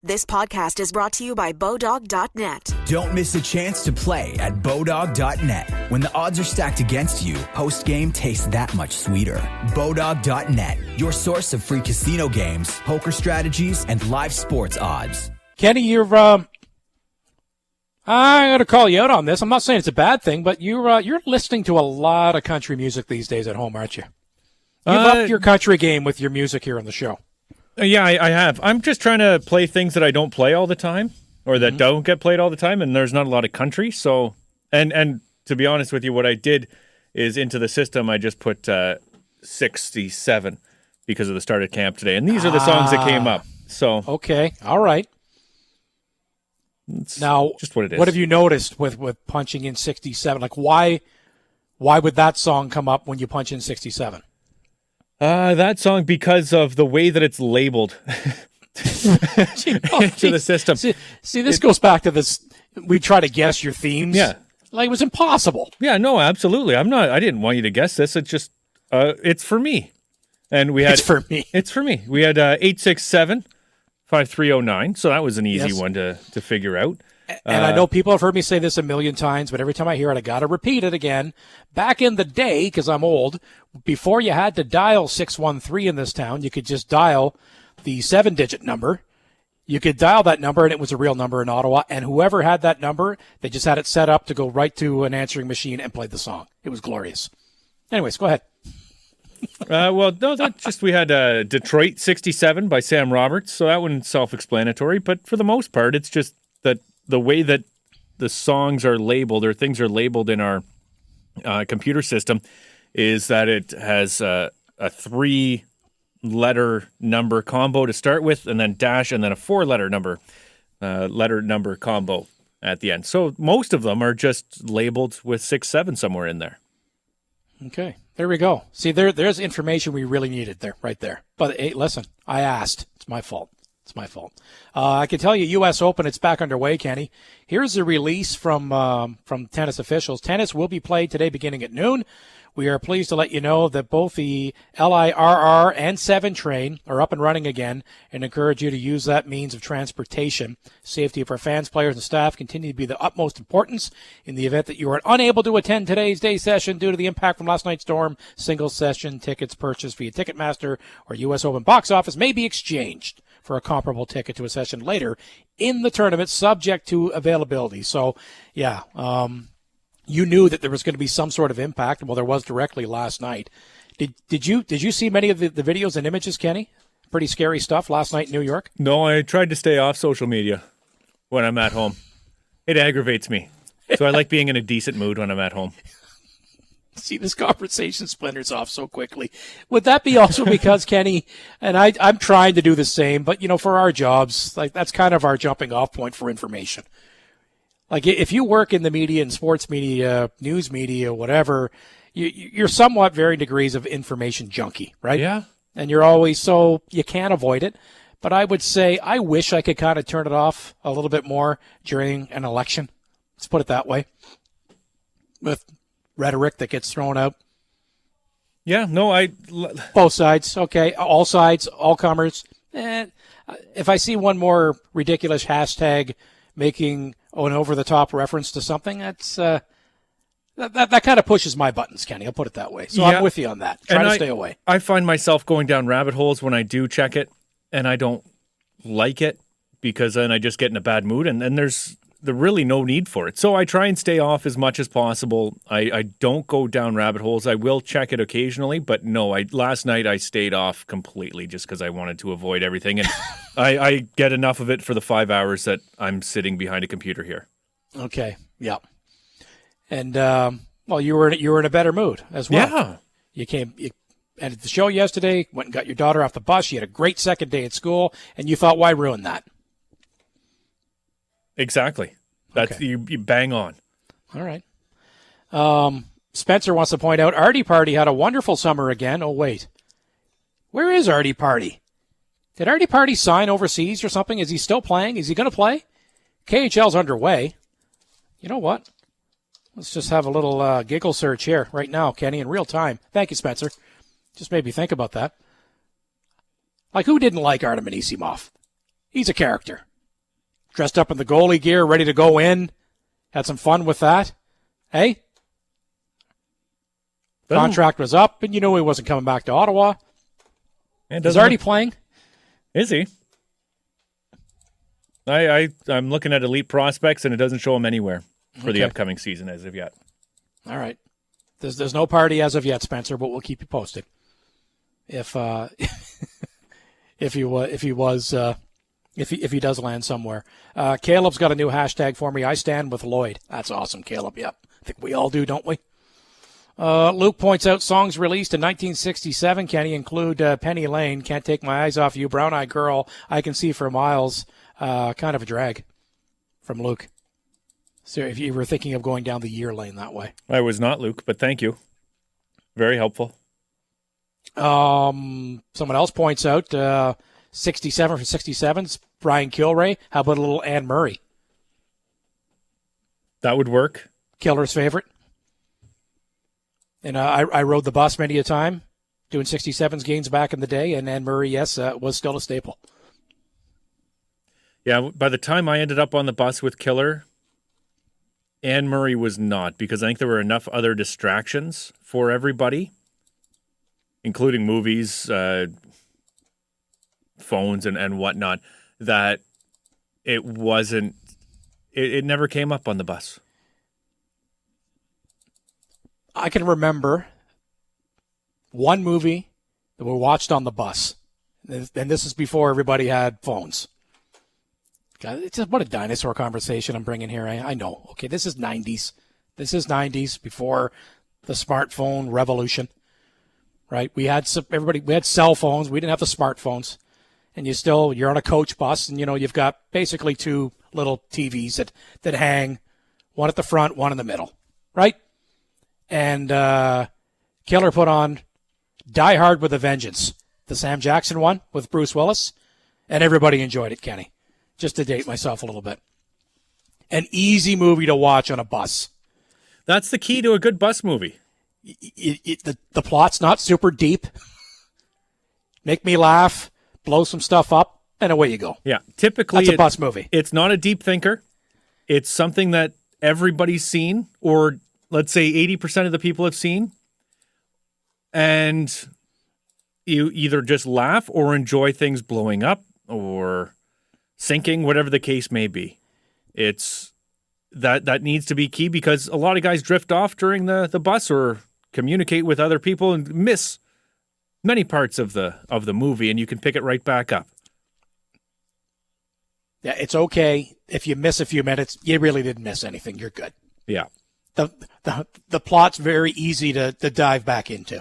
This podcast is brought to you by Bodog.net. Don't miss a chance to play at Bodog.net. When the odds are stacked against you, post-game tastes that much sweeter. Bodog.net, your source of free casino games, poker strategies, and live sports odds. Kenny, I'm going to call you out on this. I'm not saying it's a bad thing, but you're listening to a lot of country music these days at home, aren't you? You've upped your country game with your music here on the show. Yeah, I have. I'm just trying to play things that I don't play all the time, or that don't get played all the time, and there's not a lot of country. So, and to be honest with you, what I did is into the system, I just put 67 because of the start of camp today, and these are the songs that came up. So, okay, all right. Now, just what it is. What have you noticed with punching in 67? Like, why would that song come up when you punch in 67? That song, because of the way that it's labeled to the system. See, this goes back to this. We try to guess your themes. Yeah. Like, it was impossible. Yeah, no, absolutely. I didn't want you to guess this. It's just, it's for me. And we had. It's for me. It's for me. We had 867-5309. So that was an easy one to figure out. And I know people have heard me say this a million times, but every time I hear it, I got to repeat it again. Back in the day, because I'm old, before you had to dial 613 in this town, you could just dial the 7-digit number. You could dial that number, and it was a real number in Ottawa. And whoever had that number, they just had it set up to go right to an answering machine and play the song. It was glorious. Anyways, go ahead. Well, no, that just we had Detroit 67 by Sam Roberts, so that one's self-explanatory. But for the most part, it's just that the way that the songs are labeled or things are labeled in our computer system is that it has a 3-letter number combo to start with, and then dash, and then a 4-letter number combo at the end. So most of them are just labeled with 6-7 somewhere in there. Okay, there we go. See, there's information we really needed there, right there. But hey, listen, I asked. It's my fault. It's my fault. I can tell you, U.S. Open, it's back underway, Kenny. Here's a release from tennis officials. Tennis will be played today beginning at noon. We are pleased to let you know that both the LIRR and 7 train are up and running again and encourage you to use that means of transportation. Safety of our fans, players, and staff continue to be the utmost importance. In the event that you are unable to attend today's day session due to the impact from last night's storm, single session tickets purchased via Ticketmaster or U.S. Open box office may be exchanged for a comparable ticket to a session later in the tournament, subject to availability. So, yeah, you knew that there was going to be some sort of impact. Well, there was directly last night. Did you see many of the videos and images, Kenny? Pretty scary stuff last night in New York. No, I tried to stay off social media when I'm at home. It aggravates me. So I like being in a decent mood when I'm at home. See, this conversation splinters off so quickly. Would that be also because, Kenny, and I'm trying to do the same, but, for our jobs, like that's kind of our jumping off point for information. Like if you work in the media and sports media, news media, whatever, you're somewhat varying degrees of information junkie, right? Yeah. And you're always, so you can't avoid it. But I would say I wish I could kind of turn it off a little bit more during an election. Let's put it that way. With rhetoric that gets thrown out. Yeah, no, both sides, okay. All sides, all comers. If I see one more ridiculous hashtag making an over-the-top reference to something, that's that kind of pushes my buttons, Kenny. I'll put it that way. So yeah. I'm with you on that. Try to stay away. I find myself going down rabbit holes when I do check it, and I don't like it because then I just get in a bad mood, and there's really no need for it. So I try and stay off as much as possible. I don't go down rabbit holes. I will check it occasionally, but no, last night I stayed off completely just because I wanted to avoid everything. And I get enough of it for the 5 hours that I'm sitting behind a computer here. Okay, yeah. And, well, you were in a better mood as well. Yeah. You ended the show yesterday, went and got your daughter off the bus. You had a great second day at school, and you thought, why ruin that? Exactly. That's okay. You bang on. All right. Spencer wants to point out Artie Party had a wonderful summer again. Oh, wait. Where is Artie Party? Did Artie Party sign overseas or something? Is he still playing? Is he going to play? KHL's underway. You know what? Let's just have a little giggle search here right now, Kenny, in real time. Thank you, Spencer. Just made me think about that. Like, who didn't like Artem Anisimov? He's a character. dressed up in the goalie gear, ready to go in. Had some fun with that. Hey? Contract was up, and you knew he wasn't coming back to Ottawa. He's already playing. Is he? I'm looking at elite prospects, and it doesn't show him anywhere for the upcoming season as of yet. All right. There's no party as of yet, Spencer, but we'll keep you posted. If he does land somewhere. Caleb's got a new hashtag for me. I stand with Lloyd. That's awesome, Caleb. Yep. I think we all do, don't we? Luke points out songs released in 1967. Can he include Penny Lane? Can't Take My Eyes Off You. Brown Eyed Girl. I Can See for Miles. Kind of a drag from Luke. So if you were thinking of going down the year lane that way. I was not, Luke, but thank you. Very helpful. Someone else points out 67 for 67's Brian Kilray. How about a little Anne Murray? That would work. Killer's favorite. And I rode the bus many a time doing 67's games back in the day, and Anne Murray, yes, was still a staple. Yeah, by the time I ended up on the bus with Killer, Anne Murray was not, because I think there were enough other distractions for everybody, including movies, phones, and whatnot, that it wasn't, it never came up on the bus. I can remember one movie that we watched on the bus, and this is before everybody had phones. God, it's just, what a dinosaur conversation I'm bringing here. I know. Okay, this is 90s. This is 90s before the smartphone revolution, right? We had cell phones. We didn't have the smartphones, and you're on a coach bus, and you've got basically two little TVs that hang, one at the front, one in the middle, right? And Killer put on Die Hard with a Vengeance, the Sam Jackson one with Bruce Willis, and everybody enjoyed it, Kenny. Just to date myself a little bit. An easy movie to watch on a bus. That's the key to a good bus movie. The plot's not super deep. Make me laugh, blow some stuff up, and away you go. Yeah, typically that's a bus movie. It's not a deep thinker. It's something that everybody's seen, or let's say 80% of the people have seen, and you either just laugh or enjoy things blowing up or sinking, whatever the case may be. It's that needs to be key, because a lot of guys drift off during the bus or communicate with other people and miss many parts of the movie, and you can pick it right back up. Yeah, it's okay if you miss a few minutes. You really didn't miss anything. You're good. Yeah. The plot's very easy to dive back into.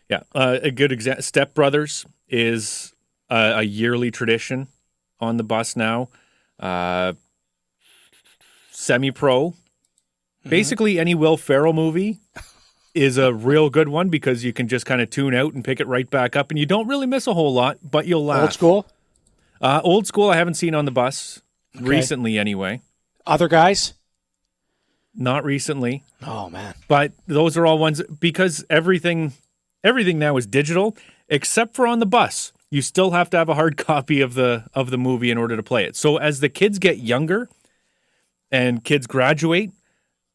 Yeah, a good example. Step Brothers is a yearly tradition on the bus now. Semi-Pro. Basically, any Will Ferrell movie is a real good one, because you can just kind of tune out and pick it right back up, and you don't really miss a whole lot, but you'll laugh. Old School? Old School I haven't seen on the bus. Okay. Recently, anyway. Other Guys? Not recently. Oh, man. But those are all ones, because everything now is digital, except for on the bus. You still have to have a hard copy of the movie in order to play it. So as the kids get younger and kids graduate,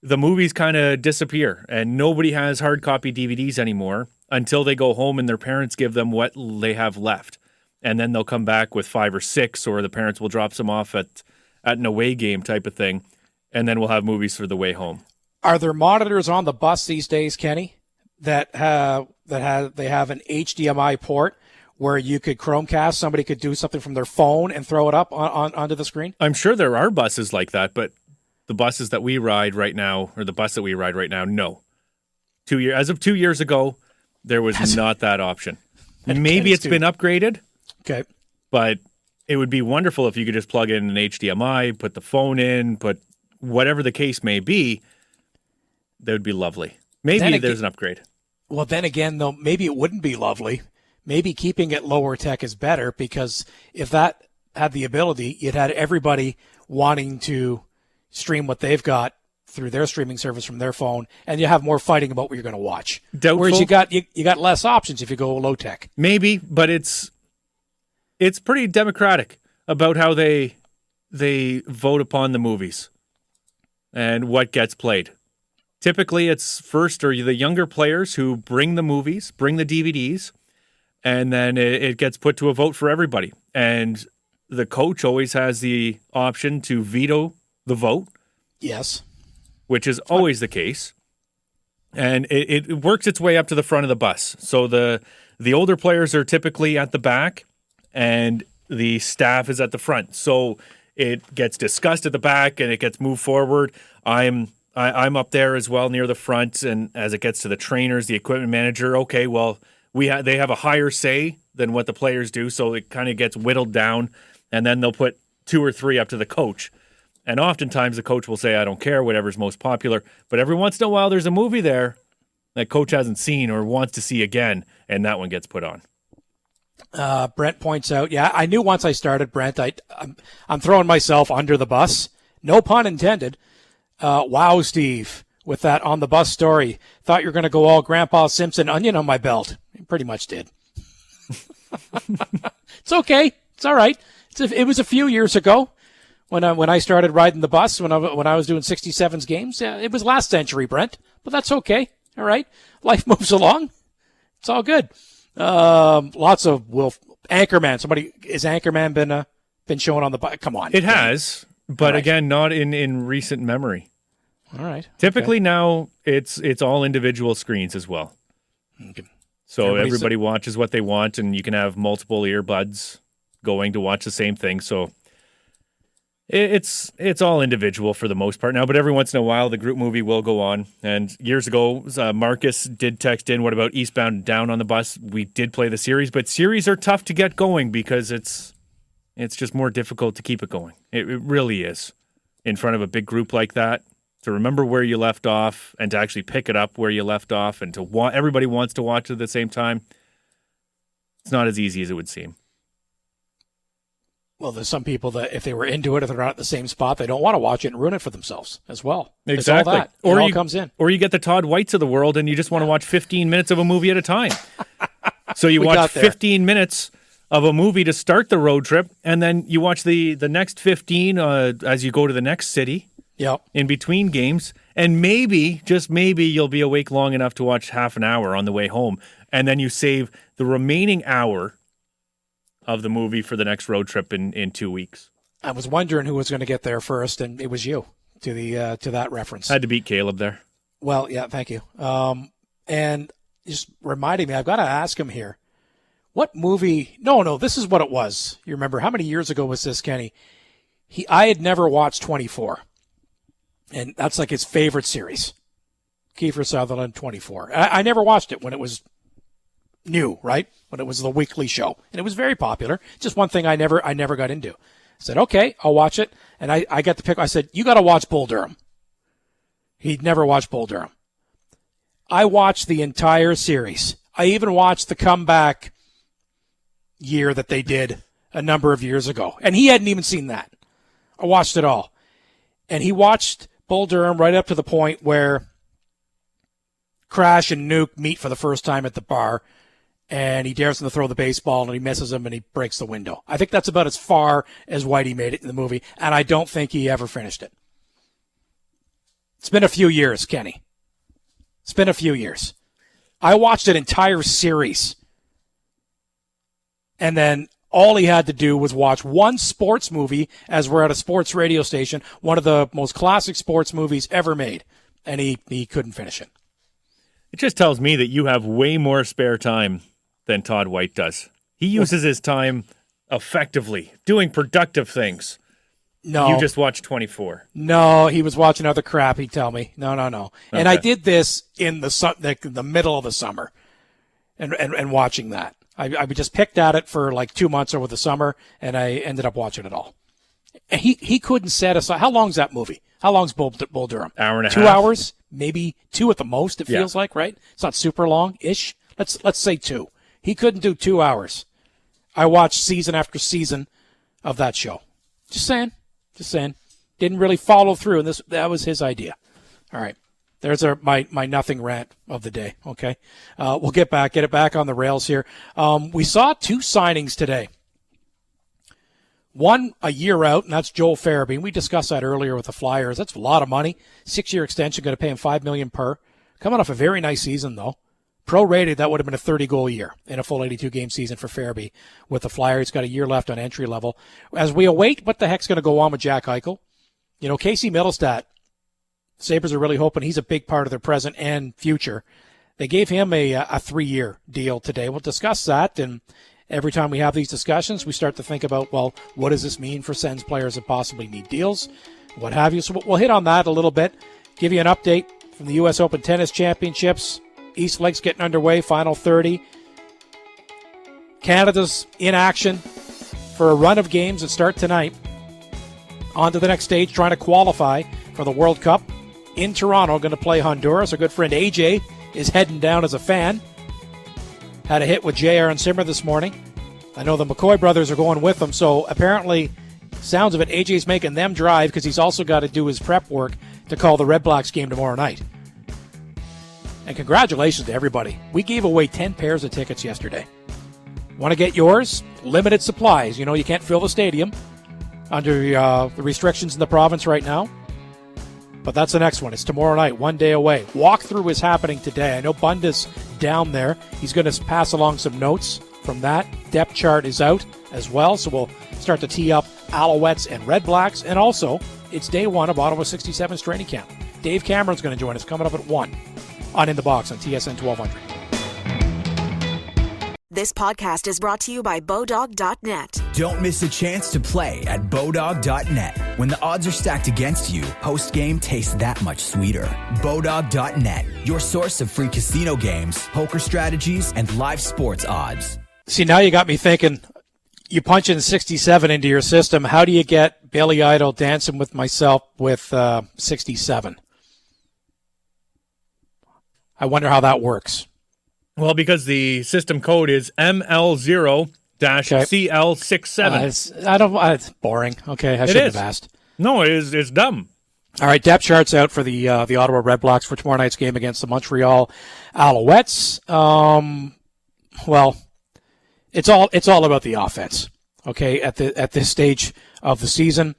the movies kind of disappear, and nobody has hard copy DVDs anymore until they go home and their parents give them what they have left. And then they'll come back with 5 or 6, or the parents will drop some off at an away game type of thing, and then we'll have movies for the way home. Are there monitors on the bus these days, Kenny, that have an HDMI port where you could Chromecast, somebody could do something from their phone and throw it up onto the screen? I'm sure there are buses like that, but the buses that we ride right now, or the bus that we ride right now, no. As of 2 years ago, there was not that option. And maybe it's been upgraded. Okay. But it would be wonderful if you could just plug in an HDMI, put the phone in, put whatever the case may be. That would be lovely. Maybe there's an upgrade. Well, then again, though, maybe it wouldn't be lovely. Maybe keeping it lower tech is better, because if that had the ability, it had everybody wanting to stream what they've got through their streaming service from their phone, and you have more fighting about what you're going to watch. Doubtful. Whereas you got less options if you go low tech. Maybe, but it's pretty democratic about how they they vote upon the movies and what gets played. Typically, it's first or the younger players who bring the movies, bring the DVDs, and then it gets put to a vote for everybody. And the coach always has the option to veto the vote. Yes. Which is always the case. And it works its way up to the front of the bus. So the older players are typically at the back, and the staff is at the front. So it gets discussed at the back, and it gets moved forward. I'm up there as well near the front, and as it gets to the trainers, the equipment manager, okay, well, they have a higher say than what the players do, so it kind of gets whittled down, and then they'll put 2 or 3 up to the coach. And oftentimes the coach will say, I don't care, whatever's most popular. But every once in a while, there's a movie there that coach hasn't seen or wants to see again, and that one gets put on. Brent points out, yeah, I knew once I started, Brent, I'm throwing myself under the bus. No pun intended. Wow, Steve, with that on the bus story. Thought you were going to go all Grandpa Simpson onion on my belt. You pretty much did. It's okay. It's all right. It was a few years ago. When I started riding the bus, when I was doing 67's games, it was last century, Brent. But that's okay. All right, life moves along. It's all good. Lots of Anchorman. Somebody is Anchorman been shown on the bus? Come on, it has, but right. Again, not in recent memory. All right. Typically now it's all individual screens as well. Okay. So everybody watches what they want, and you can have multiple earbuds going to watch the same thing. So. It's all individual for the most part now, but every once in a while the group movie will go on. And years ago, Marcus did text in, what about Eastbound and Down on the bus? We did play the series, but series are tough to get going because it's just more difficult to keep it going. It really is. In front of a big group like that, to remember where you left off and to actually pick it up where you left off and to everybody wants to watch it at the same time, it's not as easy as it would seem. Well, there's some people that if they were into it, if they're not at the same spot, they don't want to watch it and ruin it for themselves as well. Exactly. All that. Or it all comes in. Or you get the Todd Whites of the world and you just want to watch 15 minutes of a movie at a time. So you watch 15 minutes of a movie to start the road trip, and then you watch the next 15 as you go to the next city. Yep. In between games, and maybe, just maybe, you'll be awake long enough to watch half an hour on the way home, and then you save the remaining hour of the movie for the next road trip in 2 weeks. I was wondering who was going to get there first, and it was you to that reference. I had to beat Caleb there. Well, yeah, thank you. And just reminding me, I've got to ask him here. What movie? No, this is what it was. You remember, how many years ago was this, Kenny? I had never watched 24. And that's like his favorite series. Kiefer Sutherland, 24. I never watched it when it was new, right? When it was the weekly show. And it was very popular. Just one thing I never got into. I said, okay, I'll watch it. And I got the pick. I said, you got to watch Bull Durham. He'd never watched Bull Durham. I watched the entire series. I even watched the comeback year that they did a number of years ago. And he hadn't even seen that. I watched it all. And he watched Bull Durham right up to the point where Crash and Nuke meet for the first time at the bar. And he dares him to throw the baseball, and he misses him, and he breaks the window. I think that's about as far as Whitey made it in the movie, and I don't think he ever finished it. It's been a few years, Kenny. It's been a few years. I watched an entire series, and then all he had to do was watch one sports movie, as we're at a sports radio station, one of the most classic sports movies ever made, and he couldn't finish it. It just tells me that you have way more spare time than Todd White does. He uses his time effectively, doing productive things. No. You just watched 24. No, he was watching other crap, he'd tell me. No. Okay. And I did this in the middle of the summer and watching that. I just picked at it for like 2 months over the summer, and I ended up watching it all. And he couldn't set aside. How long's that movie? How long's Bull Durham? Hour and a half. 2 hours? Maybe 2 at the most, it feels like, right? It's not super long-ish. Let's say 2. He couldn't do 2 hours. I watched season after season of that show. Just saying. Didn't really follow through, and that was his idea. All right. There's my nothing rant of the day, okay? We'll get it back on the rails here. We saw 2 signings today. One a year out, and that's Joel Farabee. We discussed that earlier with the Flyers. That's a lot of money. 6-year extension, going to pay him $5 million per. Coming off a very nice season, though. Prorated, that would have been a 30-goal year in a full 82-game season for Farabee with the Flyers. He's got a year left on entry level. As we await what the heck's going to go on with Jack Eichel, Casey Middlestat, Sabres are really hoping he's a big part of their present and future. They gave him a 3-year deal today. We'll discuss that, and every time we have these discussions, we start to think about, well, what does this mean for Sens players that possibly need deals, what have you. So we'll hit on that a little bit, give you an update from the U.S. Open Tennis Championships. East Lake's getting underway, final 30. Canada's in action for a run of games that start tonight. On to the next stage, trying to qualify for the World Cup in Toronto. Going to play Honduras. Our good friend AJ is heading down as a fan. Had a hit with J.R. and Simmer this morning. I know the McCoy brothers are going with them, so apparently, sounds of it, AJ's making them drive because he's also got to do his prep work to call the Red Blacks game tomorrow night. And congratulations to everybody. We gave away 10 pairs of tickets yesterday. Want to get yours? Limited supplies. You can't fill the stadium under the restrictions in the province right now. But that's the next one. It's tomorrow night, one day away. Walkthrough is happening today. I know Bunda's down there. He's going to pass along some notes from that. Depth chart is out as well, so we'll start to tee up Alouettes and Red Blacks. And also, it's day one of Ottawa 67's training camp. Dave Cameron's going to join us coming up at 1 on In the Box on TSN 1200. This podcast is brought to you by Bodog.net. Don't miss a chance to play at Bodog.net. When the odds are stacked against you, post-game tastes that much sweeter. Bodog.net, your source of free casino games, poker strategies, and live sports odds. See, now you got me thinking, you punch in 67 into your system, how do you get Billy Idol Dancing with Myself with 67? I wonder how that works. Well, because the system code is ML0-CL67. It's boring. Okay, I should have asked. No, it's dumb. All right, depth chart's out for the Ottawa Red Blacks for tomorrow night's game against the Montreal Alouettes. Well, it's all about the offense. Okay, at this stage of the season,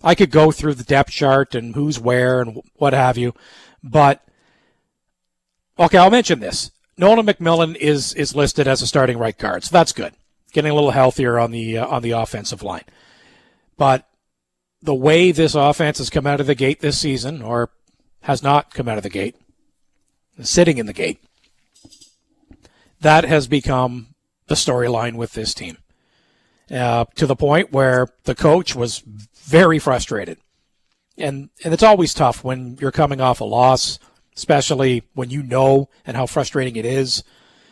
I could go through the depth chart and who's where and what have you, but okay, I'll mention this. Nolan McMillan is listed as a starting right guard, so that's good. Getting a little healthier on the offensive line. But the way this offense has come out of the gate this season, or has not come out of the gate, sitting in the gate, that has become the storyline with this team. To the point where the coach was very frustrated. And it's always tough when you're coming off a loss, especially when you know and how frustrating it is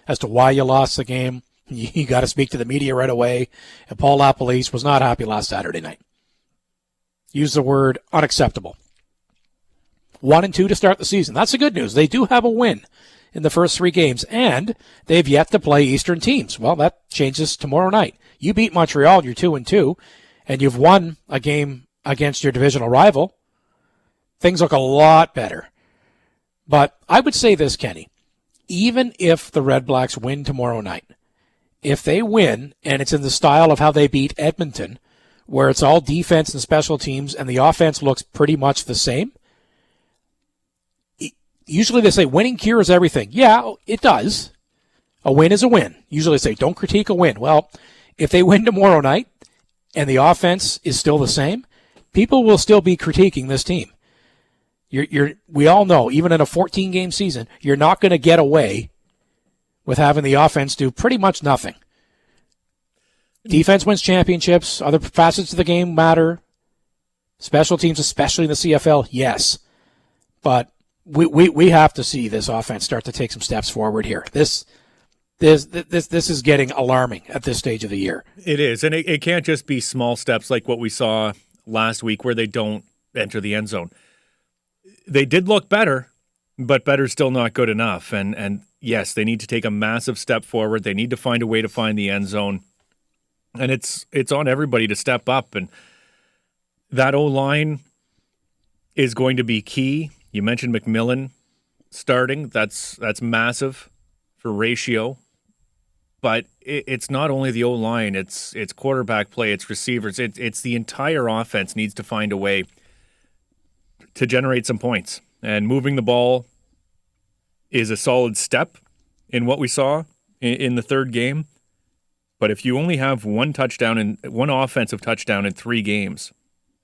as to why you lost the game. You got to speak to the media right away. And Paul LaPolice was not happy last Saturday night. Use the word unacceptable. 1-2 to start the season. That's the good news. They do have a win in the first 3 games, and they've yet to play Eastern teams. Well, that changes tomorrow night. You beat Montreal, you're 2-2, and you've won a game against your divisional rival. Things look a lot better. But I would say this, Kenny, even if the Red Blacks win tomorrow night, if they win, and it's in the style of how they beat Edmonton, where it's all defense and special teams and the offense looks pretty much the same, usually they say winning cures everything. Yeah, it does. A win is a win. Usually they say don't critique a win. Well, if they win tomorrow night and the offense is still the same, people will still be critiquing this team. We all know, even in a 14-game season, you're not going to get away with having the offense do pretty much nothing. Defense wins championships. Other facets of the game matter. Special teams, especially in the CFL, yes. But we have to see this offense start to take some steps forward here. This is getting alarming at this stage of the year. It is, and it can't just be small steps like what we saw last week where they don't enter the end zone. They did look better, but better's still not good enough. And yes, they need to take a massive step forward. They need to find a way to find the end zone. And it's on everybody to step up. And that O-line is going to be key. You mentioned McMillan starting. That's massive for ratio. but it's not only the O-line, it's quarterback play, it's receivers, it's the entire offense needs to find a way to generate some points. And moving the ball is a solid step in what we saw in the third game. But if you only have one offensive touchdown in 3 games,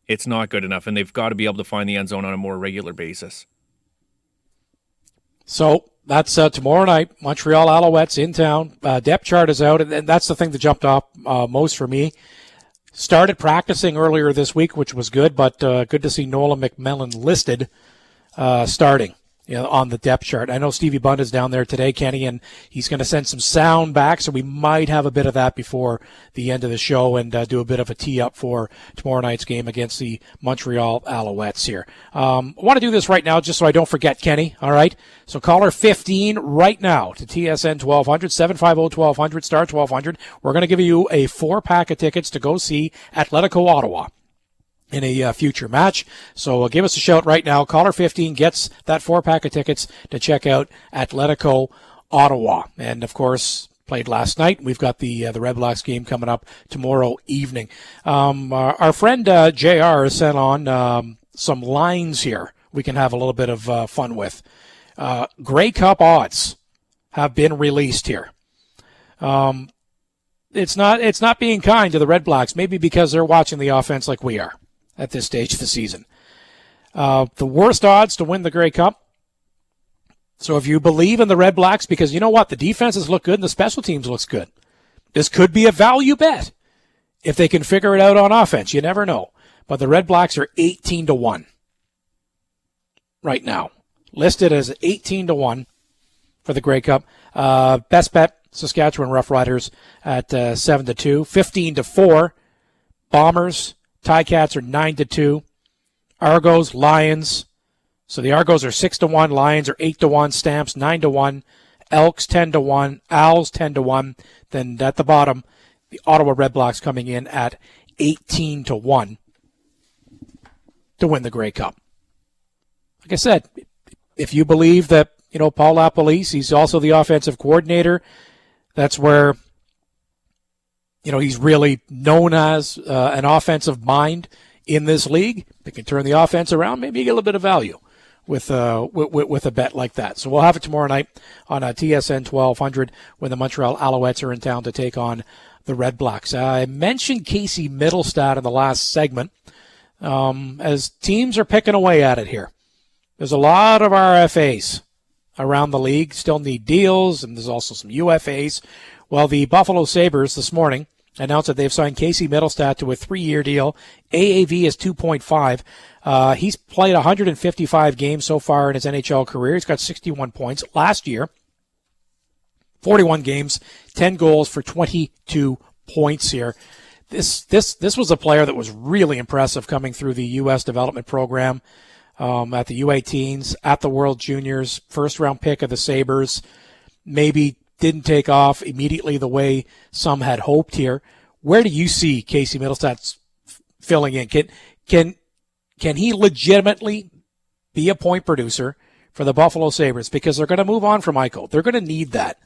it's not good enough, and they've got to be able to find the end zone on a more regular basis. So that's tomorrow night. Montreal Alouettes in town. Depth chart is out, and that's the thing that jumped off most for me. Started practicing earlier this week, which was good, but good to see Nolan McMillan listed starting on the depth chart. I know Stevie Bunt is down there today, Kenny, and he's going to send some sound back, so we might have a bit of that before the end of the show and do a bit of a tee-up for tomorrow night's game against the Montreal Alouettes here. I want to do this right now just so I don't forget, Kenny, all right? So caller 15 right now to TSN 1200, 750-1200, star 1200. We're going to give you a 4-pack of tickets to go see Atletico Ottawa in a future match. So give us a shout right now. Caller 15 gets that 4-pack of tickets to check out Atletico Ottawa. And, of course, played last night. We've got the Red Blacks game coming up tomorrow evening. Our friend JR has sent on some lines here we can have a little bit of fun with. Grey Cup odds have been released here. It's not being kind to the Red Blacks, maybe because they're watching the offense like we are at this stage of the season. The worst odds to win the Grey Cup. So if you believe in the Red Blacks, because you know what? The defenses look good and the special teams looks good. This could be a value bet if they can figure it out on offense. You never know. But the Red Blacks are 18-1 right now. Listed as 18-1 for the Grey Cup. Best bet, Saskatchewan Roughriders at 7-2. 15-4, Bombers. Ticats are 9-2. Argos, Lions. So the Argos are 6-1. Lions are 8-1. Stamps 9-1. Elks 10-1. Owls 10-1. Then at the bottom, the Ottawa Red Blacks coming in at 18-1 to win the Grey Cup. Like I said, if you believe that, Paul LaPolice, he's also the offensive coordinator, that's where he's really known as an offensive mind in this league. They can turn the offense around. Maybe you get a little bit of value with a bet like that. So we'll have it tomorrow night on TSN 1200 when the Montreal Alouettes are in town to take on the Red Blacks. I mentioned Casey Middlestat in the last segment as teams are picking away at it here. There's a lot of RFAs around the league, still need deals, and there's also some UFAs. Well, the Buffalo Sabres this morning announced that they've signed Casey Middlestat to a 3-year deal. AAV is 2.5. He's played 155 games so far in his NHL career. He's got 61 points. Last year, 41 games, 10 goals for 22 points here. This was a player that was really impressive coming through the U.S. development program at the U18s, at the World Juniors, first-round pick of the Sabres. Maybe didn't take off immediately the way some had hoped here. Where do you see Casey Middlestat filling in? Can he legitimately be a point producer for the Buffalo Sabres? Because they're going to move on from Eichel. They're going to need that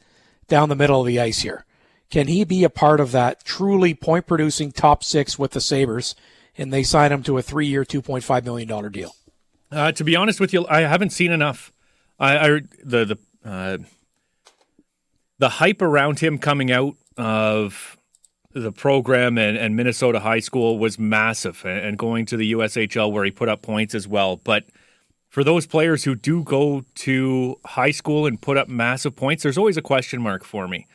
down the middle of the ice here. Can he be a part of that truly point-producing top 6 with the Sabres, and they sign him to a 3-year, $2.5 million deal? To be honest with you, I haven't seen enough. The hype around him coming out of the program and Minnesota high school was massive, and going to the USHL where he put up points as well. But for those players who do go to high school and put up massive points, there's always a question mark for me.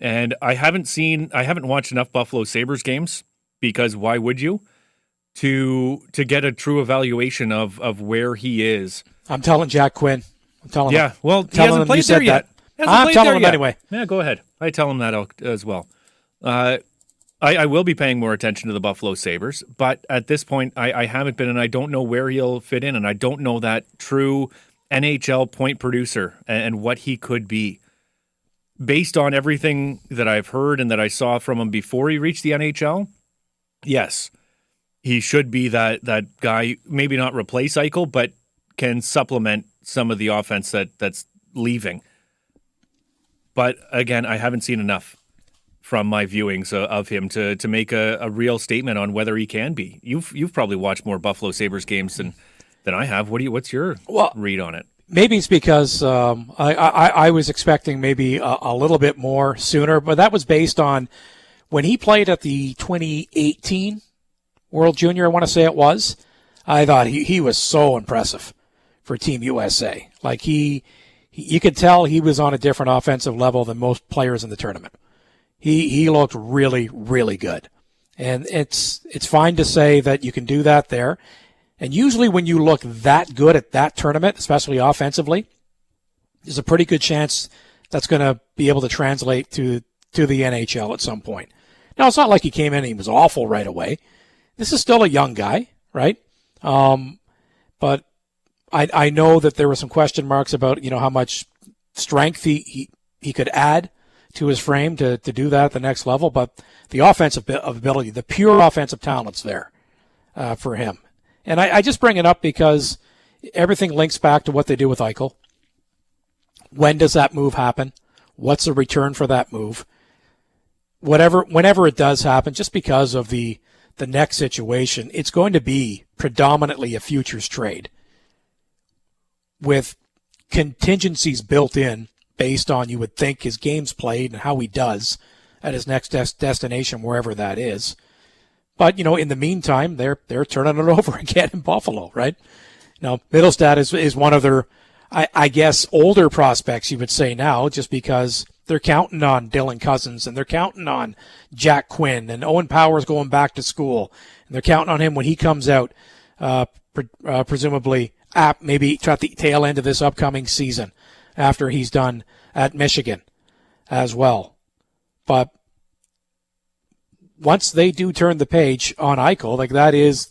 And I haven't watched enough Buffalo Sabres games, because why would you? To get a true evaluation of where he is. I'm telling Jack Quinn. I'm telling him. Yeah, well, he hasn't played there yet. I'm telling him anyway. Yeah, go ahead. I tell him that as well. I will be paying more attention to the Buffalo Sabres, but at this point, I haven't been, and I don't know where he'll fit in, and I don't know that true NHL point producer and what he could be. Based on everything that I've heard and that I saw from him before he reached the NHL, yes, he should be that guy, maybe not replace Eichel, but can supplement some of the offense that's leaving. But again, I haven't seen enough. from my viewings of him to make a real statement on whether he can be. You've probably watched more Buffalo Sabres games than I have. What's your read on it? Maybe it's because I was expecting maybe a little bit more sooner, but that was based on when he played at the 2018 World Junior, I want to say it was. I thought he was so impressive for Team USA. Like you could tell he was on a different offensive level than most players in the tournament. He looked really, really good. And it's fine to say that you can do that there. And usually when you look that good at that tournament, especially offensively, there's a pretty good chance that's going to be able to translate to the NHL at some point. Now, it's not like he came in and he was awful right away. This is still a young guy, right? But I know that there were some question marks about, how much strength he could add to his frame to do that at the next level. But the offensive ability, the pure offensive talent's there for him. And I just bring it up because everything links back to what they do with Eichel. When does that move happen? What's the return for that move? Whenever it does happen, just because of the next situation, it's going to be predominantly a futures trade with contingencies built in based on, you would think, his games played and how he does at his next destination, wherever that is. But, in the meantime, they're turning it over again in Buffalo, right? Now, Mittelstadt is one of their, I guess, older prospects, you would say now, just because they're counting on Dylan Cousins and they're counting on Jack Quinn and Owen Powers going back to school. And they're counting on him when he comes out, presumably maybe at the tail end of this upcoming season after he's done at Michigan as well. But once they do turn the page on Eichel, like that is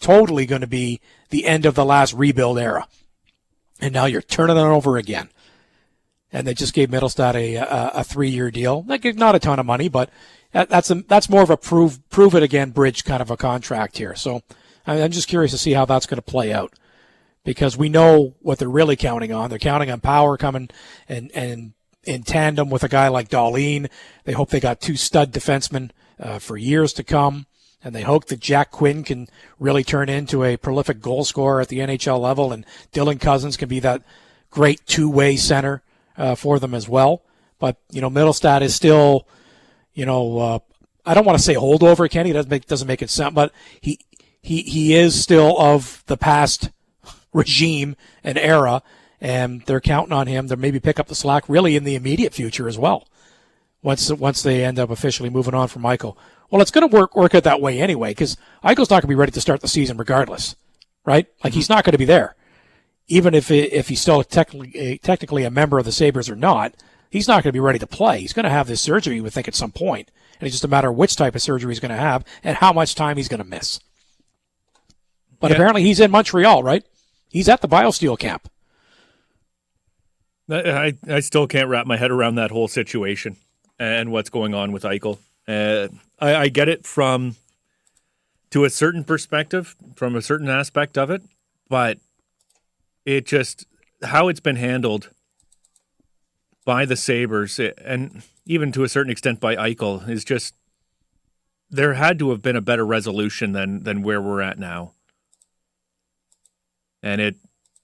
totally going to be the end of the last rebuild era. And now you're turning it over again. And they just gave Mittelstadt a 3-year deal. Like, not a ton of money, but that's more of a prove it again bridge kind of a contract here. So I'm just curious to see how that's going to play out, because we know what they're really counting on. They're counting on Power coming and in tandem with a guy like Dahlin. They hope they got 2 stud defensemen for years to come. And they hope that Jack Quinn can really turn into a prolific goal scorer at the NHL level, and Dylan Cousins can be that great two-way center for them as well. But, Mittelstadt is still, I don't want to say holdover, Kenny. It doesn't make it sound, but he is still of the past regime and era, and they're counting on him to maybe pick up the slack really in the immediate future as well, once they end up officially moving on from Eichel. Well, it's going to work out that way anyway, because Eichel's not going to be ready to start the season regardless, right? Like, he's not going to be there. Even if he's still technically a member of the Sabres or not, he's not going to be ready to play. He's going to have this surgery, you would think, at some point. And it's just a matter of which type of surgery he's going to have and how much time he's going to miss. But apparently he's in Montreal, right? He's at the BioSteel camp. I still can't wrap my head around that whole situation and what's going on with Eichel. I get it to a certain perspective, from a certain aspect of it, but it just, how it's been handled by the Sabres, and even to a certain extent by Eichel, is just, there had to have been a better resolution than where we're at now. And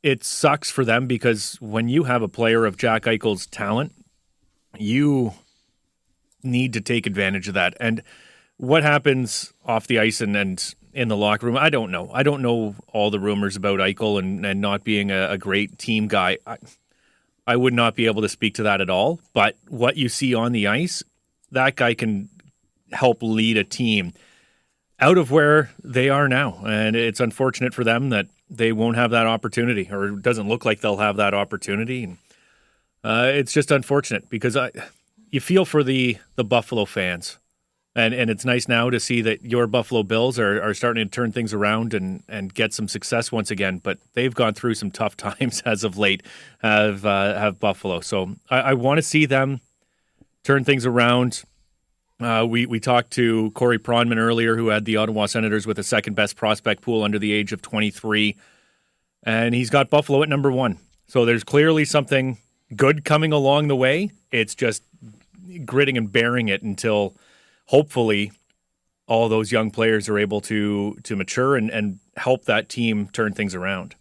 it sucks for them, because when you have a player of Jack Eichel's talent, you need to take advantage of that. And what happens off the ice and in the locker room, I don't know. I don't know all the rumors about Eichel and not being a great team guy. I would not be able to speak to that at all. But what you see on the ice, that guy can help lead a team out of where they are now. And it's unfortunate for them that they won't have that opportunity, or it doesn't look like they'll have that opportunity. And it's just unfortunate, because you feel for the Buffalo fans. And it's nice now to see that your Buffalo Bills are starting to turn things around and get some success once again. But they've gone through some tough times as of late, have Buffalo. So I want to see them turn things around. We talked to Corey Pronman earlier, who had the Ottawa Senators with the second best prospect pool under the age of 23. And he's got Buffalo at number 1. So there's clearly something good coming along the way. It's just gritting and bearing it until hopefully all those young players are able to mature and help that team turn things around.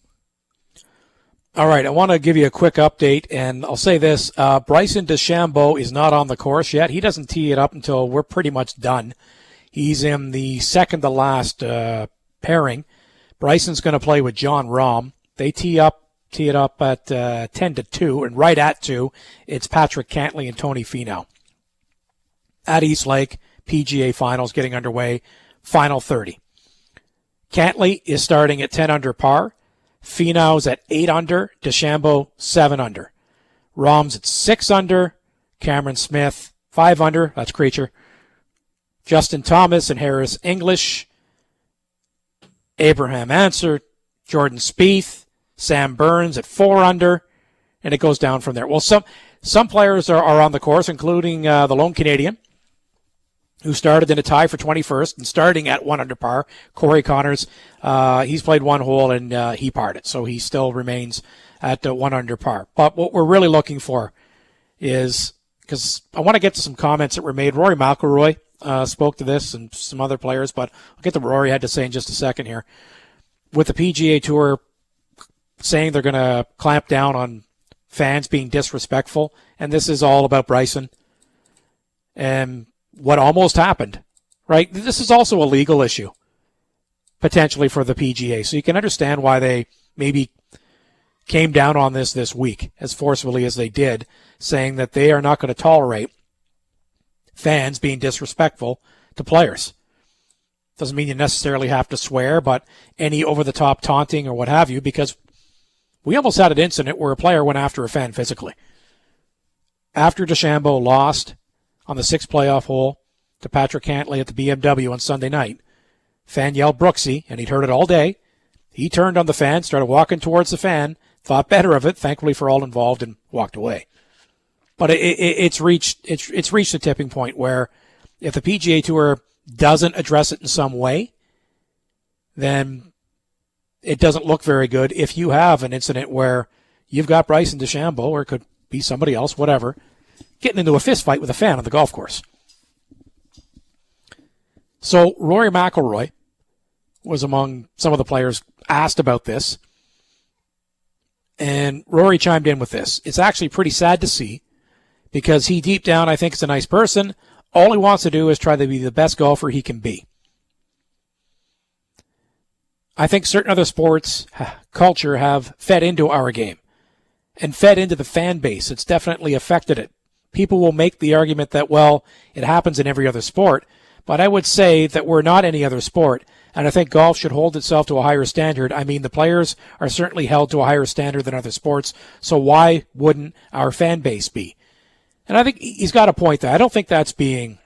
All right, I want to give you a quick update, and I'll say this. Bryson DeChambeau is not on the course yet. He doesn't tee it up until we're pretty much done. He's in the second-to-last pairing. Bryson's going to play with John Rahm. They tee it up at 10-2, and right at 2, it's Patrick Cantlay and Tony Finau. At East Lake, PGA Finals getting underway, final 30. Cantlay is starting at 10 under par. Finau's at 8 under, DeChambeau 7 under. Rahm's at 6 under, Cameron Smith 5 under, that's Creature. Justin Thomas and Harris English, Abraham Answer, Jordan Spieth, Sam Burns at 4 under, and it goes down from there. Well, some players are on the course, including the lone Canadian, who started in a tie for 21st and starting at 1 under par. Corey Connors, he's played one hole and he parred it, so he still remains at 1 under par. But what we're really looking for is, because I want to get to some comments that were made. Rory McIlroy spoke to this and some other players, but I'll get to what Rory had to say in just a second here. With the PGA Tour saying they're going to clamp down on fans being disrespectful, and this is all about Bryson and what almost happened, right? This is also a legal issue, potentially, for the PGA. So you can understand why they maybe came down on this week as forcefully as they did, saying that they are not going to tolerate fans being disrespectful to players. Doesn't mean you necessarily have to swear, but any over-the-top taunting or what have you, because we almost had an incident where a player went after a fan physically. After DeChambeau lost on the 6th playoff hole to Patrick Cantlay at the BMW on Sunday night, fan yelled Brooksy, and he'd heard it all day. He turned on the fan, started walking towards the fan, thought better of it, thankfully for all involved, and walked away. But it's reached a tipping point where if the PGA Tour doesn't address it in some way, then it doesn't look very good if you have an incident where you've got Bryson DeChambeau, or it could be somebody else, whatever, getting into a fist fight with a fan on the golf course. So Rory McIlroy was among some of the players asked about this, and Rory chimed in with this. It's actually pretty sad to see, because he deep down, I think, is a nice person. All he wants to do is try to be the best golfer he can be. I think certain other sports culture have fed into our game and fed into the fan base. It's definitely affected it. People will make the argument that, well, it happens in every other sport, but I would say that we're not any other sport, and I think golf should hold itself to a higher standard. I mean, the players are certainly held to a higher standard than other sports, so why wouldn't our fan base be? And I think he's got a point there. I don't think that's being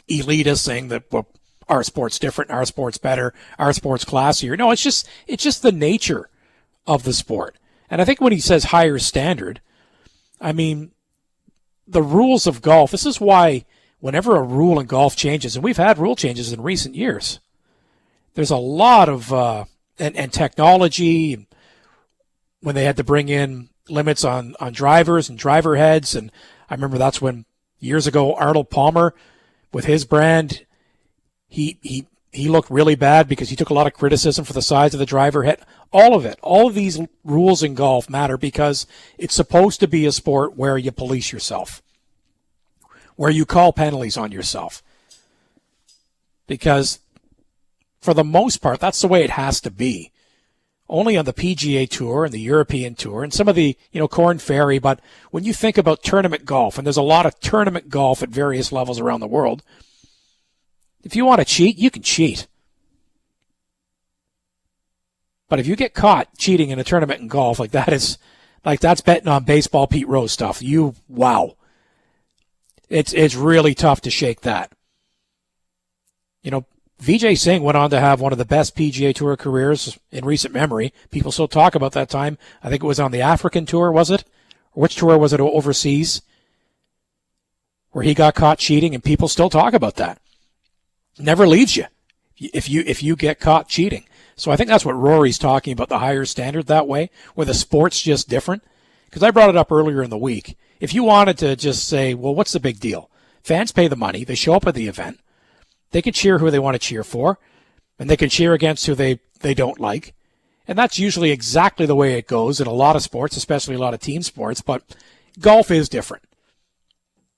elitist, saying that, well, our sport's different, our sport's better, our sport's classier. No, it's just the nature of the sport. And I think when he says higher standard, I mean, the rules of golf, this is why whenever a rule in golf changes, and we've had rule changes in recent years, there's a lot of, and technology, when they had to bring in limits on drivers and driver heads, and I remember that's when, years ago, Arnold Palmer, with his brand, he looked really bad because he took a lot of criticism for the size of the driver head. All of it, all of these rules in golf matter because it's supposed to be a sport where you police yourself, where you call penalties on yourself. Because for the most part, that's the way it has to be. Only on the PGA Tour and the European Tour and some of the, Corn Ferry. But when you think about tournament golf, and there's a lot of tournament golf at various levels around the world, if you want to cheat, you can cheat. But if you get caught cheating in a tournament in golf, that's betting on baseball Pete Rose stuff. Wow. It's really tough to shake that. Vijay Singh went on to have one of the best PGA Tour careers in recent memory. People still talk about that time. I think it was on the African Tour, was it? Or which tour was it overseas? Where he got caught cheating, and people still talk about that. Never leaves you if you get caught cheating. So I think that's what Rory's talking about, the higher standard that way, where the sport's just different. because I brought it up earlier in the week. If you wanted to just say, well, what's the big deal? Fans pay the money. They show up at the event. They can cheer who they want to cheer for, and they can cheer against who they don't like. And that's usually exactly the way it goes in a lot of sports, especially a lot of team sports. But golf is different.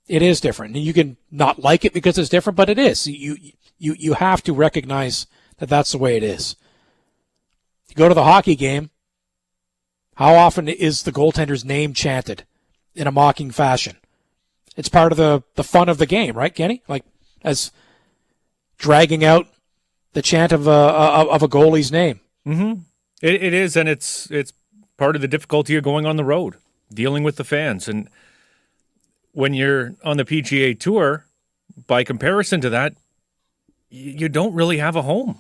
It is different. And you can not like it because it's different, but it is. You have to recognize that that's the way it is. You go to the hockey game, how often is the goaltender's name chanted in a mocking fashion? It's part of the fun of the game, right, Kenny? Like, as dragging out the chant of a goalie's name. Mm-hmm. It is, and it's part of the difficulty of going on the road, dealing with the fans. And when you're on the PGA Tour, by comparison to that, you don't really have a home.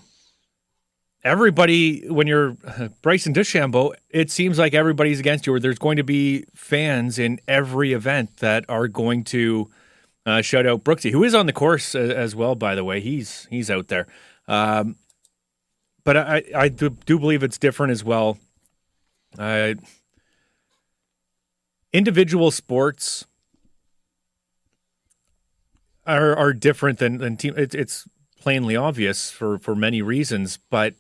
Everybody, when you're Bryson DeChambeau, it seems like everybody's against you, or there's going to be fans in every event that are going to shout out Brooksy, who is on the course as well, by the way. He's out there. But I do believe it's different as well. Individual sports are different than team. It's plainly obvious for many reasons. But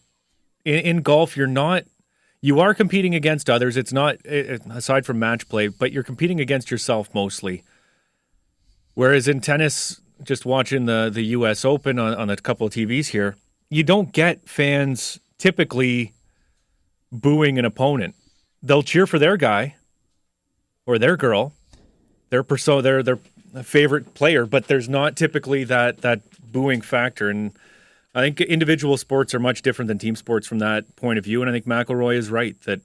in golf, you are competing against others. It's not, aside from match play, but you're competing against yourself mostly. Whereas in tennis, just watching the U.S. Open on a couple of TVs here, you don't get fans typically booing an opponent. They'll cheer for their guy or their girl, their favorite player, but there's not typically that booing factor. And I think individual sports are much different than team sports from that point of view. And I think McIlroy is right that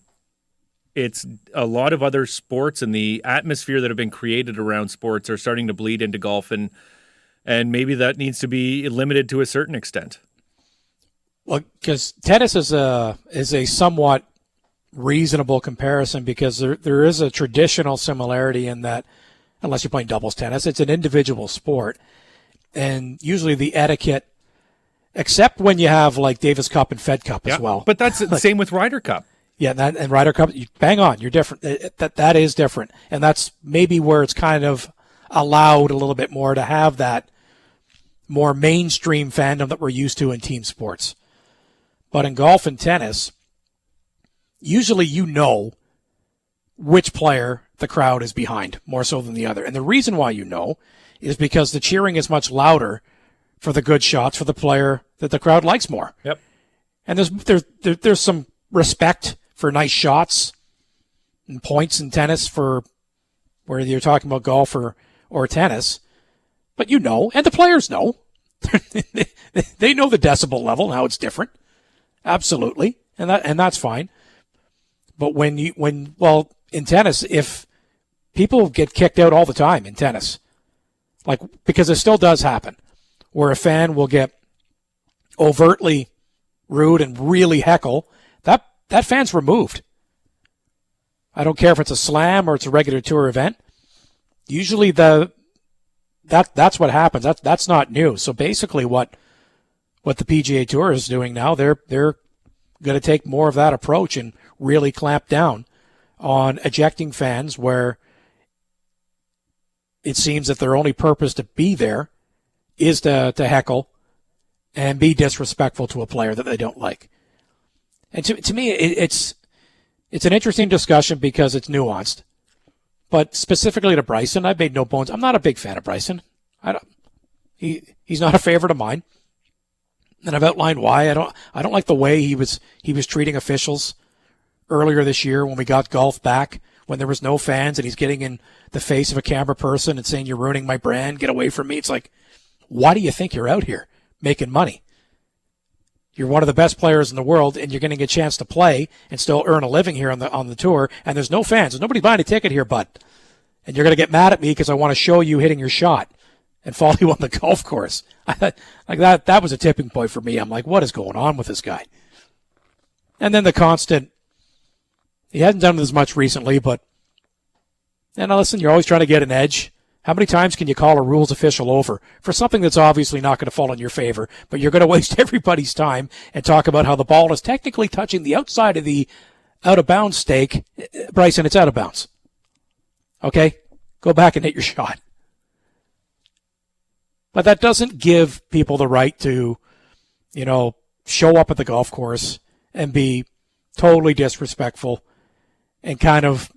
it's a lot of other sports and the atmosphere that have been created around sports are starting to bleed into golf, and maybe that needs to be limited to a certain extent. Well, because tennis is a somewhat reasonable comparison, because there is a traditional similarity in that, unless you're playing doubles tennis, it's an individual sport. And usually the etiquette, except when you have like Davis Cup and Fed Cup as well. But that's the same with Ryder Cup. Yeah, and Ryder Cup, bang on, you're different. That is different. And that's maybe where it's kind of allowed a little bit more to have that more mainstream fandom that we're used to in team sports. But in golf and tennis, usually you know which player the crowd is behind more so than the other. And the reason why you know is because the cheering is much louder for the good shots for the player that the crowd likes more. Yep. And there's some respect for nice shots and points in tennis for whether you're talking about golf or tennis. But you know, and the players know. They know the decibel level and how it's different. Absolutely. And that's fine. But in tennis, if people get kicked out all the time in tennis, like, because it still does happen, where a fan will get overtly rude and really heckle, that fan's removed. I don't care if it's a slam or it's a regular tour event. Usually that's what happens. That's not new. So basically what the PGA Tour is doing now, they're going to take more of that approach and really clamp down on ejecting fans where it seems that their only purpose to be there is to heckle and be disrespectful to a player that they don't like. And to me, it's an interesting discussion because it's nuanced. But specifically to Bryson, I've made no bones. I'm not a big fan of Bryson. He's not a favorite of mine. And I've outlined why. I don't like the way he was treating officials earlier this year when we got golf back, when there was no fans, and he's getting in the face of a camera person and saying, "You're ruining my brand. Get away from me." It's like, why do you think you're out here making money? You're one of the best players in the world, and you're getting a chance to play and still earn a living here on the tour. And there's no fans. There's nobody buying a ticket here, bud. And you're going to get mad at me because I want to show you hitting your shot and follow you on the golf course. Like that was a tipping point for me. I'm like, what is going on with this guy? And then the constant. He hasn't done it as much recently, but listen, you're always trying to get an edge. How many times can you call a rules official over for something that's obviously not going to fall in your favor, but you're going to waste everybody's time and talk about how the ball is technically touching the outside of the out-of-bounds stake? Bryson, it's out of bounds. Okay? Go back and hit your shot. But that doesn't give people the right to, show up at the golf course and be totally disrespectful and kind of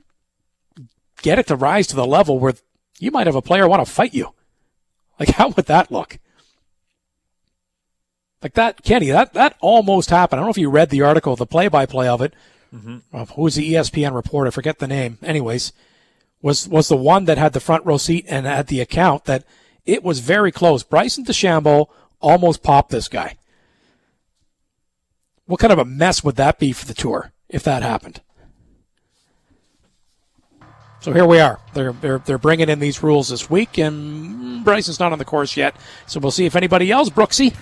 get it to rise to the level where you might have a player want to fight you. Like, how would that look? Like that, Kenny, that almost happened. I don't know if you read the article, the play-by-play of it. Mm-hmm. Who was the ESPN reporter? I forget the name. Anyways, was the one that had the front row seat and had the account that it was very close. Bryson DeChambeau almost popped this guy. What kind of a mess would that be for the tour if that happened? So here we are. They're bringing in these rules this week, and Bryson's not on the course yet. So we'll see if anybody else, Brooksy,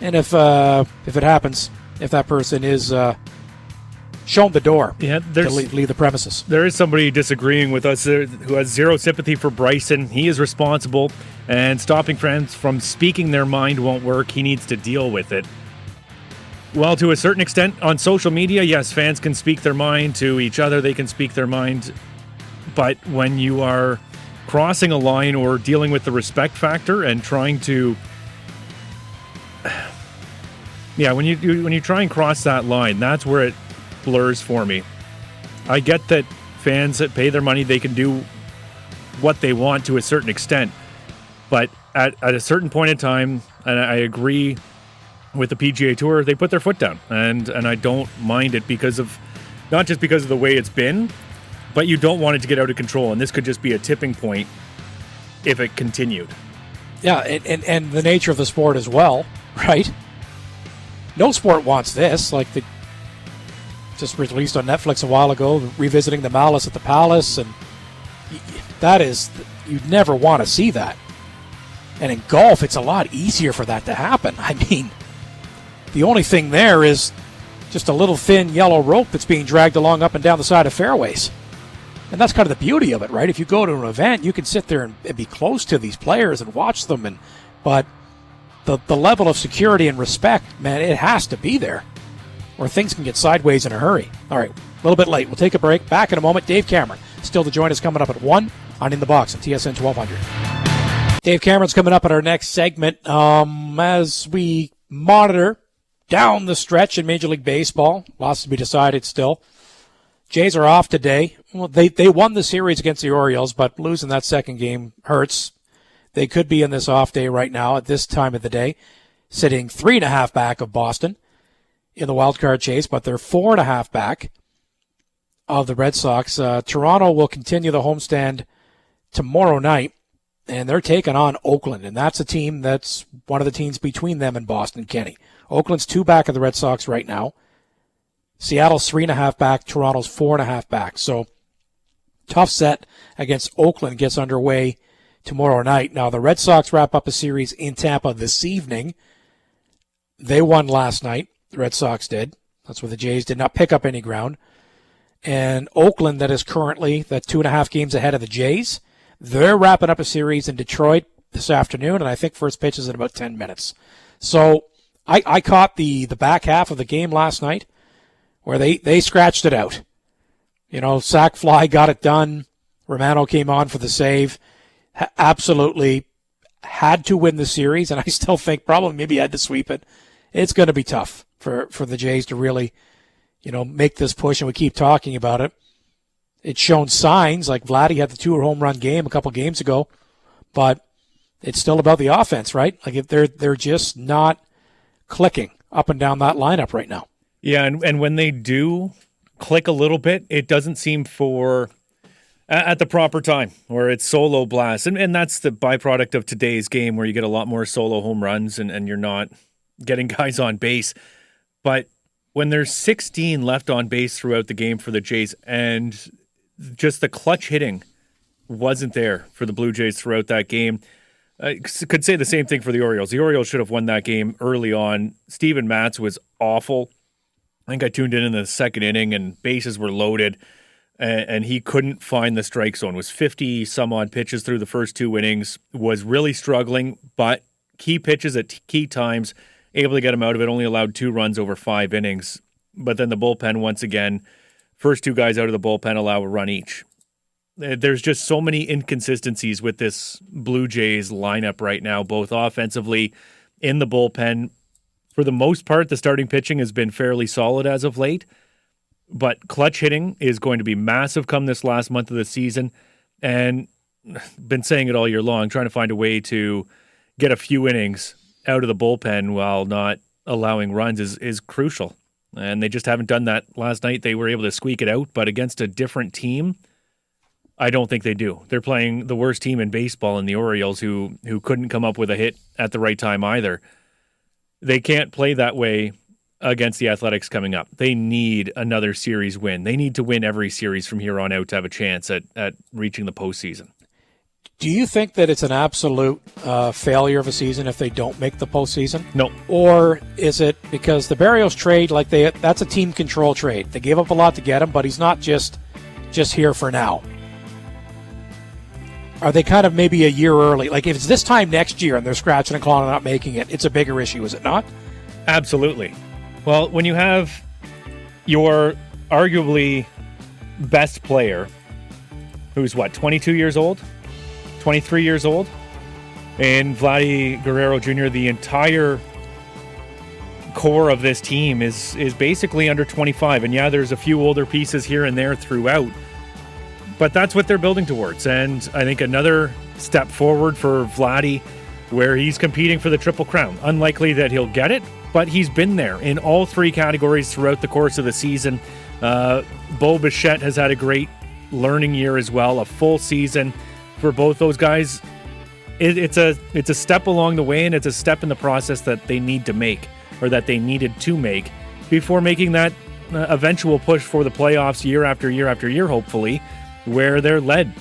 and if it happens, if that person is shown the door to leave the premises. There is somebody disagreeing with us who has zero sympathy for Bryson. He is responsible, and stopping fans from speaking their mind won't work. He needs to deal with it. Well, to a certain extent, on social media, yes, fans can speak their mind to each other. They can speak their mind. But when you are crossing a line or dealing with the respect factor and trying to... Yeah, when you try and cross that line, that's where it blurs for me. I get that fans that pay their money, they can do what they want to a certain extent. But at a certain point in time, and I agree with the PGA Tour, they put their foot down. And I don't mind it not just because of the way it's been, but you don't want it to get out of control. And this could just be a tipping point if it continued. Yeah, and the nature of the sport as well, right? No sport wants this. Like the just released on Netflix a while ago, revisiting the Malice at the Palace, and you'd never want to see that. And in golf, it's a lot easier for that to happen. I mean, the only thing there is just a little thin yellow rope that's being dragged along up and down the side of fairways. And that's kind of the beauty of it, right? If you go to an event, you can sit there and be close to these players and watch them. But the level of security and respect, man, it has to be there, or things can get sideways in a hurry. All right, a little bit late. We'll take a break. Back in a moment. Dave Cameron still to join us coming up at 1 on In the Box on TSN 1200. Dave Cameron's coming up at our next segment as we monitor down the stretch in Major League Baseball. Lots to be decided still. Jays are off today. Well, they won the series against the Orioles, but losing that second game hurts. They could be in this off day right now at this time of the day, sitting 3.5 back of Boston in the wild card chase, but they're 4.5 back of the Red Sox. Toronto will continue the homestand tomorrow night, and they're taking on Oakland, and that's a team that's one of the teams between them and Boston, Kenny. Oakland's 2 back of the Red Sox right now. Seattle's 3.5 back. Toronto's 4.5 back. So tough set against Oakland gets underway tomorrow night. Now the Red Sox wrap up a series in Tampa this evening. They won last night. The Red Sox did. That's where the Jays did not pick up any ground. And Oakland, that is currently 2.5 games ahead of the Jays, they're wrapping up a series in Detroit this afternoon, and I think first pitch is in about 10 minutes. So I caught the back half of the game last night, where they scratched it out. Sack fly got it done. Romano came on for the save. Absolutely had to win the series, and I still think probably maybe had to sweep it. It's going to be tough for the Jays to really, make this push, and we keep talking about it. It's shown signs, like Vladdy had the 2 home run game a couple games ago, but it's still about the offense, right? Like if they're just not clicking up and down that lineup right now. Yeah, and when they do click a little bit, it doesn't seem at the proper time, where it's solo blast. And that's the byproduct of today's game, where you get a lot more solo home runs and you're not getting guys on base. But when there's 16 left on base throughout the game for the Jays, and just the clutch hitting wasn't there for the Blue Jays throughout that game, I could say the same thing for the Orioles. The Orioles should have won that game early on. Steven Matz was awful. I think I tuned in the second inning, and bases were loaded, and he couldn't find the strike zone. It was 50-some-odd pitches through the first 2 innings, was really struggling, but key pitches at key times, able to get him out of it, only allowed 2 runs over 5 innings. But then the bullpen, once again, first 2 guys out of the bullpen allow a run each. There's just so many inconsistencies with this Blue Jays lineup right now, both offensively, in the bullpen. For the most part, the starting pitching has been fairly solid as of late, but clutch hitting is going to be massive come this last month of the season. And been saying it all year long, trying to find a way to get a few innings out of the bullpen while not allowing runs is crucial. And they just haven't done that. Last night they were able to squeak it out, but against a different team, I don't think they do. They're playing the worst team in baseball in the Orioles, who couldn't come up with a hit at the right time either. They can't play that way against the Athletics coming up. They need another series win. They need to win every series from here on out to have a chance at reaching the postseason. Do you think that it's an absolute failure of a season if they don't make the postseason? No. Or is it because the Berrios trade, that's a team control trade. They gave up a lot to get him, but he's not just here for now. Are they kind of maybe a year early? Like if it's this time next year and they're scratching and clawing and not making it, it's a bigger issue, is it not? Absolutely. Well, when you have your arguably best player, who's 22 years old? 23 years old? And Vladdy Guerrero Jr., the entire core of this team is basically under 25. And yeah, there's a few older pieces here and there throughout. But that's what they're building towards. And I think another step forward for Vladdy, where he's competing for the Triple Crown. Unlikely that he'll get it, but he's been there in all three categories throughout the course of the season. Bo Bichette has had a great learning year as well, a full season for both those guys. It's a step along the way, and it's a step in the process that they need to make, or that they needed to make, before making that eventual push for the playoffs year after year after year, hopefully, where they're led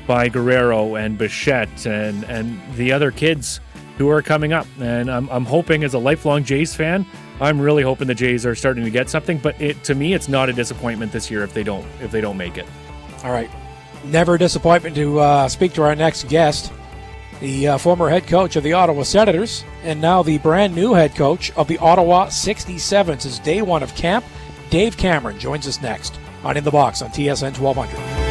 by Guerrero and Bichette and the other kids who are coming up. And I'm hoping, as a lifelong Jays fan, I'm really hoping the Jays are starting to get something. But to me, it's not a disappointment this year if they don't make it. All right. Never a disappointment to speak to our next guest, the former head coach of the Ottawa Senators, and now the brand new head coach of the Ottawa 67s. It's day one of camp. Dave Cameron joins us next on In the Box on TSN 1200.